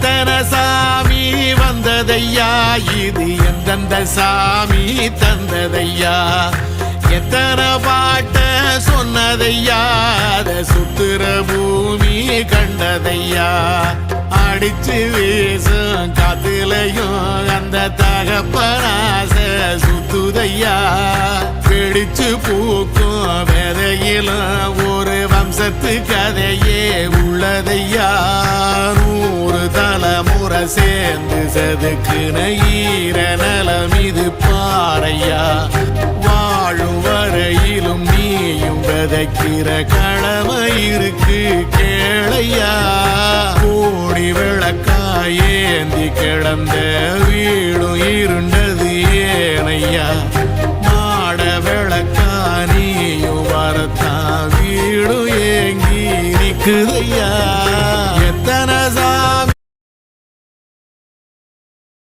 எத்தனை சாமி வந்ததையா, இது எந்தெந்த சாமி தந்ததையா, எத்தனை பாட்ட சொன்னதையா, அத சுத்துற பூமி கண்டதையா, அடிச்சு வீசும் காத்துலையும் அந்த தகப்பனாச சுத்துதையா, பிடிச்சு பூக்கும் விதையிலும் ஒரு வம்சத்து கதையே உள்ளதையா, 100 தலைமுறை சேர்ந்து செதுக்குன ஈர நலம் இது பாறையா, வாழும் வரையிலும் நீயும் விதைக்கிற கடமை இருக்கு கேளையா, கோடி விளக்காயேந்தி கிடந்த வீடும் இருண்டது ஏனையா, மாட விளக்கா நீயும் வரத்தான் வீடும் ஏங்கி நிக்குதையா.